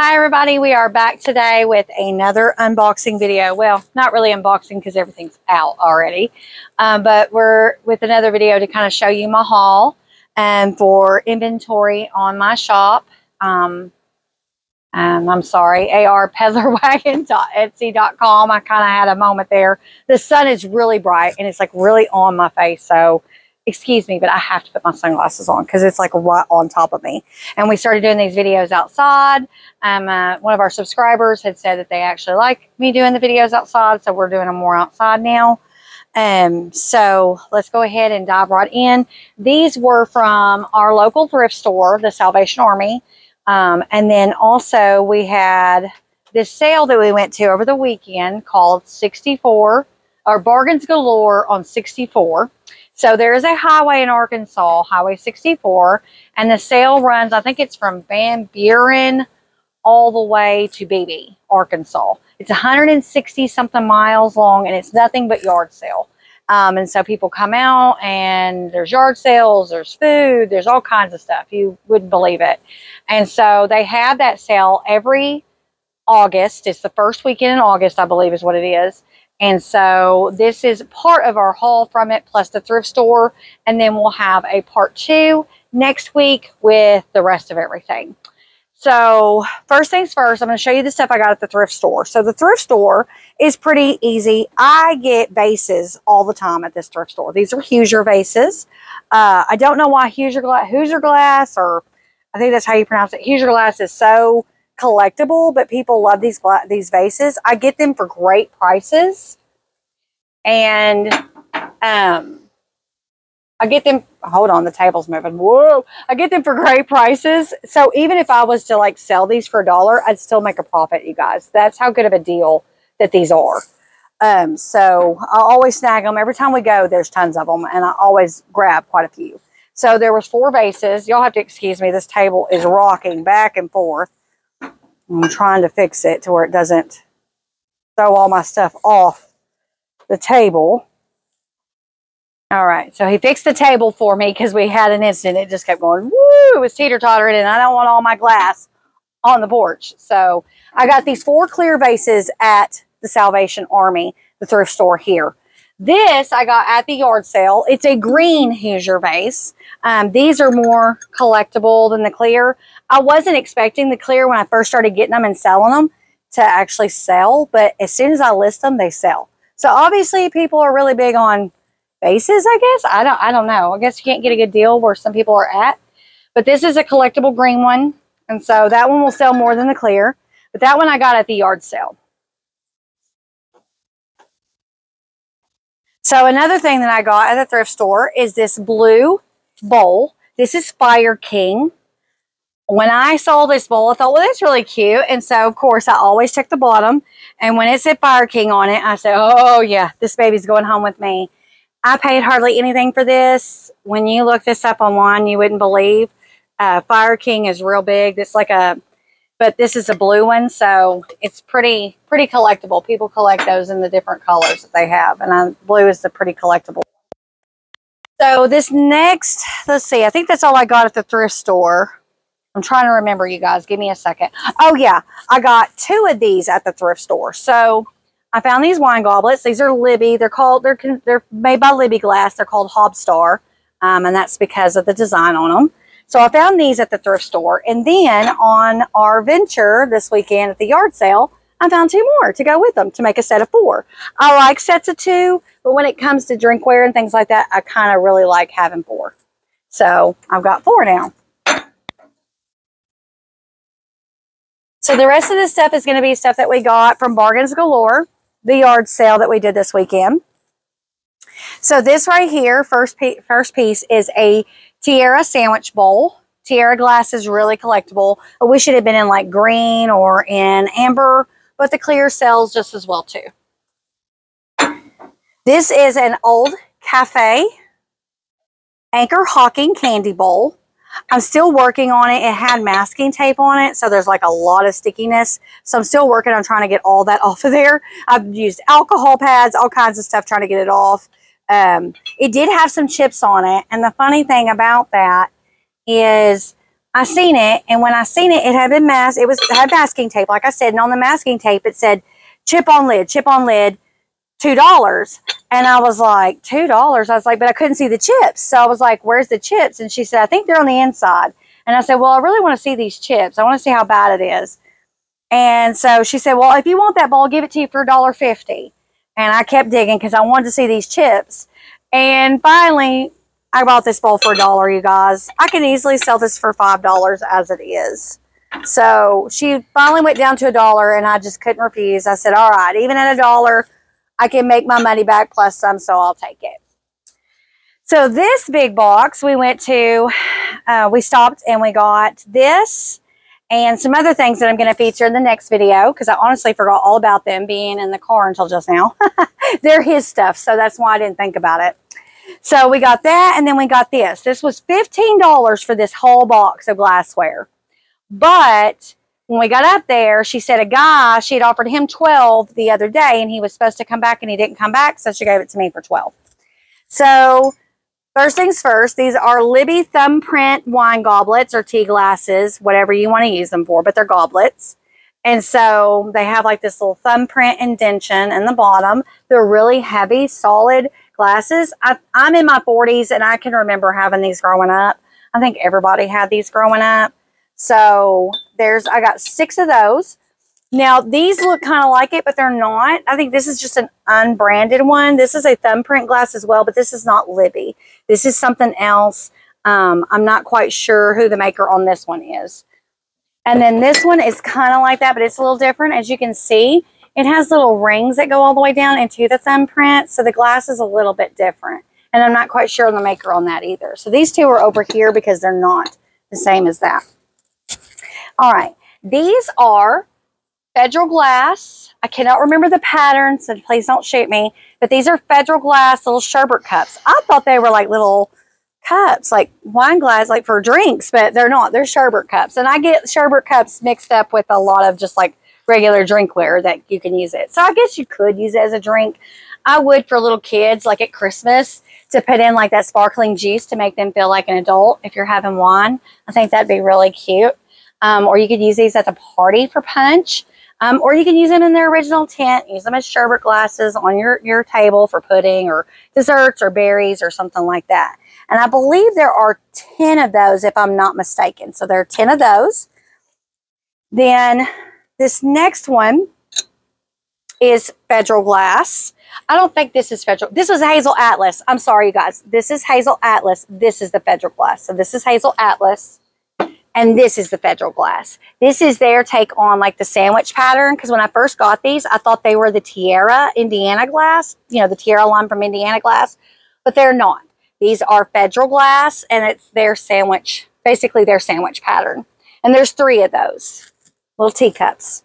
Hi everybody, we are back today with another unboxing video. Well, not really unboxing because everything's out already, but we're with another video to kind of show you my haul and for inventory on my shop. I'm sorry, arpeddlerwagon.etsy.com. I kind of had a moment there. The sun is really bright and it's like really on my face, so excuse me, but I have to put my sunglasses on because it's like right on top of me. And we started doing these videos outside. One of our subscribers had said that they actually like me doing the videos outside, so we're doing them more outside now. So let's go ahead and dive right in. These were from our local thrift store, the Salvation Army. And then also we had this sale that we went to over the weekend called 64, or Bargans Galore on 64. So there is a highway in Arkansas, Highway 64, and the sale runs, I think it's from Van Buren all the way to Beebe, Arkansas. It's 160 something miles long, and it's nothing but yard sale. And so people come out and there's yard sales, there's food, there's all kinds of stuff. You wouldn't believe it. And so they have that sale every August. It's the first weekend in August, I believe is what it is. And so this is part of our haul from it, plus the thrift store. And then we'll have a part 2 next week with the rest of everything. So first things first, I'm going to show you the stuff I got at the thrift store. So the thrift store is pretty easy. I get vases all the time at this thrift store. These are Hoosier vases. I don't know why Hoosier glass, or I think that's how you pronounce it. Hoosier glass is so collectible, but people love these vases. I get them for great prices, and I get them, hold on, the table's moving. Whoa. I get them for great prices. So even if I was to like sell these for $1, I'd still make a profit, you guys. That's how good of a deal that these are. So I always snag them. Every time we go, there's tons of them, and I always grab quite a few. So there was 4 vases. Y'all have to excuse me. This table is rocking back and forth. I'm trying to fix it to where it doesn't throw all my stuff off the table. All right, so he fixed the table for me because we had an incident. It just kept going, woo, it was teeter-tottering, and I don't want all my glass on the porch. So I got these 4 clear vases at the Salvation Army, the thrift store here. This I got at the yard sale. It's a green Hoosier vase. These are more collectible than the clear. I wasn't expecting the clear when I first started getting them and selling them to actually sell, but as soon as I list them, they sell. So obviously people are really big on vases, I guess. I don't know. I guess you can't get a good deal where some people are at. But this is a collectible green one, and so that one will sell more than the clear. But that one I got at the yard sale. So another thing that I got at the thrift store is this blue bowl. This is Fire King. When I saw this bowl, I thought, well, that's really cute. And so, of course, I always check the bottom. And when it said Fire King on it, I said, oh, yeah, this baby's going home with me. I paid hardly anything for this. When you look this up online, you wouldn't believe. Fire King is real big. It's like but this is a blue one, so it's pretty collectible. People collect those in the different colors that they have, and blue is the pretty collectible. So this next, let's see, I think that's all I got at the thrift store. I'm trying to remember, you guys. Give me a second. Oh, yeah, I got 2 of these at the thrift store. So I found these wine goblets. These are Libby. They're made by Libby Glass. They're called Hobstar, and that's because of the design on them. So I found these at the thrift store, and then on our venture this weekend at the yard sale, I found 2 more to go with them to make a set of 4. I like sets of 2, but when it comes to drinkware and things like that, I kind of really like having 4. So I've got 4 now. So the rest of this stuff is going to be stuff that we got from Bargans Galore, the yard sale that we did this weekend. So this right here, first piece, is a Tiara sandwich bowl. Tiara glass is really collectible. I wish it had been in like green or in amber, but the clear sells just as well too. This is an old cafe Anchor Hawking candy bowl. I'm still working on it. It had masking tape on it, so there's like a lot of stickiness. So I'm still working on trying to get all that off of there. I've used alcohol pads, all kinds of stuff trying to get it off. It did have some chips on it, and the funny thing about that is I seen it, and when I seen it, it had been masked. It had masking tape, like I said, and on the masking tape, it said, chip on lid, $2. And I was like, $2? I was like, but I couldn't see the chips. So I was like, where's the chips? And she said, I think they're on the inside. And I said, well, I really want to see these chips. I want to see how bad it is. And so she said, well, if you want that bowl, I'll give it to you for $1.50. And I kept digging because I wanted to see these chips. And finally, I bought this bowl for $1, you guys. I can easily sell this for $5 as it is. So she finally went down to $1, and I just couldn't refuse. I said, all right, even at $1, I can make my money back plus some, so I'll take it. So this big box, we went to, we stopped and we got this and some other things that I'm going to feature in the next video because I honestly forgot all about them being in the car until just now. They're his stuff, so that's why I didn't think about it. So we got that, and then we got this. This was $15 for this whole box of glassware. But when we got up there, she said a guy, she had offered him $12 the other day, and he was supposed to come back, and he didn't come back, so she gave it to me for $12. So first things first, these are Libby thumbprint wine goblets or tea glasses, whatever you want to use them for, but they're goblets. And so they have like this little thumbprint indentation in the bottom. They're really heavy, solid glasses. I'm in my 40s, and I can remember having these growing up. I think everybody had these growing up. So I got 6 of those. Now, these look kind of like it, but they're not. I think this is just an unbranded one. This is a thumbprint glass as well, but this is not Libby. This is something else. I'm not quite sure who the maker on this one is. And then this one is kind of like that, but it's a little different. As you can see, it has little rings that go all the way down into the thumbprint. So the glass is a little bit different. And I'm not quite sure on the maker on that either. So these two are over here because they're not the same as that. All right. These are Federal Glass. I cannot remember the pattern, so please don't shoot me. But these are Federal Glass little sherbet cups. I thought they were like little cups, like wine glass, like for drinks, but they're not. They're sherbet cups. And I get sherbet cups mixed up with a lot of just like regular drinkware that you can use it. So I guess you could use it as a drink. I would for little kids, like at Christmas, to put in like that sparkling juice to make them feel like an adult if you're having wine. I think that'd be really cute. Or you could use these at the party for punch. Or you can use them in their original tint. Use them as sherbet glasses on your table for pudding or desserts or berries or something like that. And I believe there are 10 of those if I'm not mistaken. So there are 10 of those. Then this next one is Federal Glass. I don't think this is Federal. This was Hazel Atlas. I'm sorry, you guys. This is Hazel Atlas. This is the Federal Glass. So this is Hazel Atlas. And this is the Federal Glass. This is their take on like the sandwich pattern. Because when I first got these, I thought they were the Tierra Indiana glass. You know, the Tierra line from Indiana glass. But they're not. These are Federal Glass. And it's their sandwich, basically their sandwich pattern. And there's 3 of those little teacups.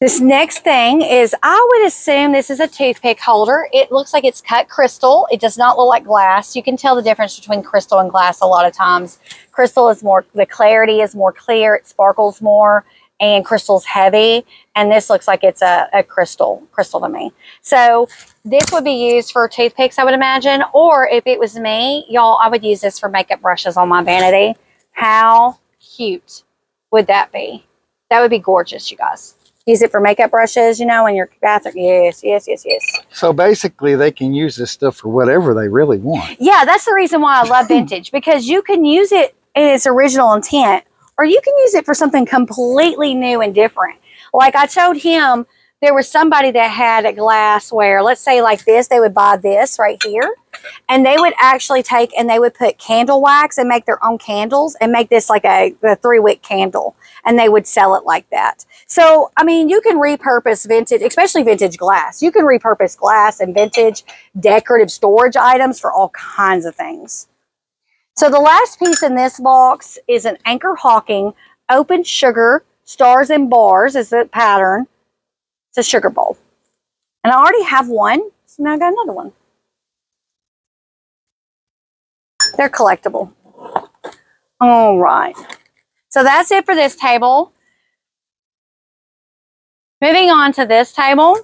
This next thing is, I would assume this is a toothpick holder. It looks like it's cut crystal. It does not look like glass. You can tell the difference between crystal and glass a lot of times. Crystal is more, the clarity is more clear. It sparkles more, and crystal's heavy. And this looks like it's a crystal to me. So this would be used for toothpicks, I would imagine. Or if it was me, y'all, I would use this for makeup brushes on my vanity. How cute would that be? That would be gorgeous, you guys. Use it for makeup brushes, you know, in your bathroom. Yes, yes, yes, yes. So basically, they can use this stuff for whatever they really want. Yeah, that's the reason why I love vintage, because you can use it in its original intent, or you can use it for something completely new and different. Like I showed him, there was somebody that had a glassware, let's say like this, they would buy this right here, and they would actually take and they would put candle wax and make their own candles and make this like a 3-wick candle, and they would sell it like that. So, I mean, you can repurpose vintage, especially vintage glass. You can repurpose glass and vintage decorative storage items for all kinds of things. So the last piece in this box is an Anchor Hawking Open Sugar Stars and Bars is the pattern. It's a sugar bowl. And I already have one, so now I got another one. They're collectible. All right. So that's it for this table. Moving on to this table.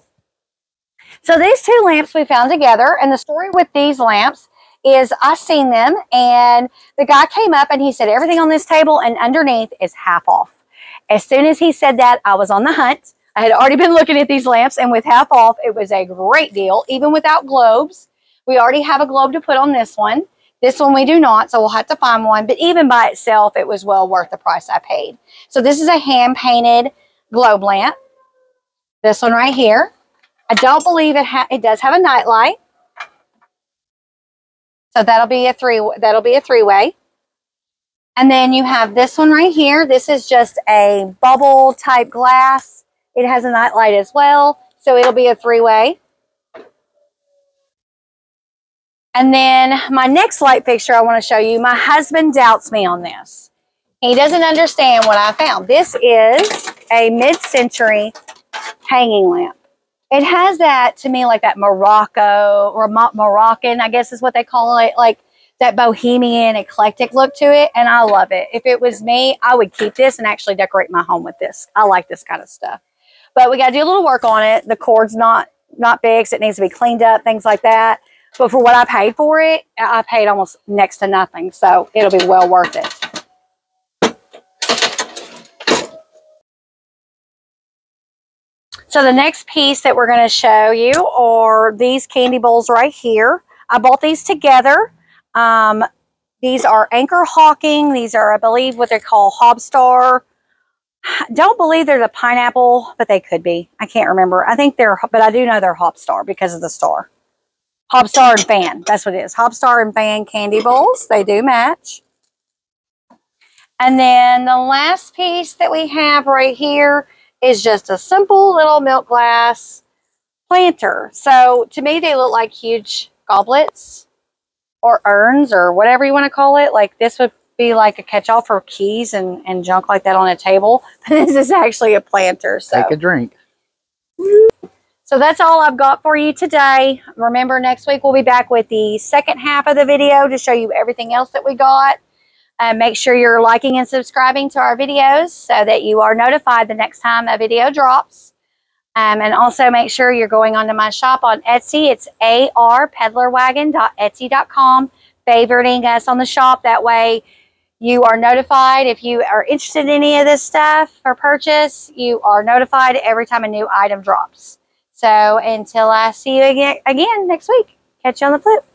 So these 2 lamps we found together, and the story with these lamps is I seen them, and the guy came up and he said, everything on this table and underneath is half off. As soon as he said that, I was on the hunt. I had already been looking at these lamps, and with half off, it was a great deal, even without globes. We already have a globe to put on this one. This one we do not, so we'll have to find one. But even by itself, it was well worth the price I paid. So this is a hand-painted globe lamp. This one right here. I don't believe it does have a night light. So that'll be a three-way. And then you have this one right here. This is just a bubble type glass. It has a night light as well. So it'll be a three-way. And then my next light fixture I want to show you, my husband doubts me on this. He doesn't understand what I found. This is a mid-century hanging lamp. It has that, to me, like that Moroccan, I guess is what they call it, like that bohemian, eclectic look to it, and I love it. If it was me, I would keep this and actually decorate my home with this. I like this kind of stuff. But we got to do a little work on it. The cord's not big, so it needs to be cleaned up, things like that. But for what I paid for it, I paid almost next to nothing. So it'll be well worth it. So the next piece that we're going to show you are these candy bowls right here. I bought these together. These are Anchor Hawking. These are, I believe, what they call Hobstar. Don't believe they're the pineapple, but they could be. I can't remember. I think they're, but I do know they're Hobstar because of the star. Hobstar and Fan. That's what it is. Hobstar and Fan candy bowls. They do match. And then the last piece that we have right here is just a simple little milk glass planter. So to me, they look like huge goblets or urns or whatever you want to call it. Like this would be like a catch-all for keys and junk like that on a table. But this is actually a planter. So take a drink. So that's all I've got for you today. Remember, next week we'll be back with the second half of the video to show you everything else that we got. Make sure you're liking and subscribing to our videos so that you are notified the next time a video drops. And also make sure you're going onto my shop on Etsy. It's arpeddlerwagon.etsy.com. Favoriting us on the shop. That way you are notified if you are interested in any of this stuff for purchase. You are notified every time a new item drops. So until I see you again next week, catch you on the flip.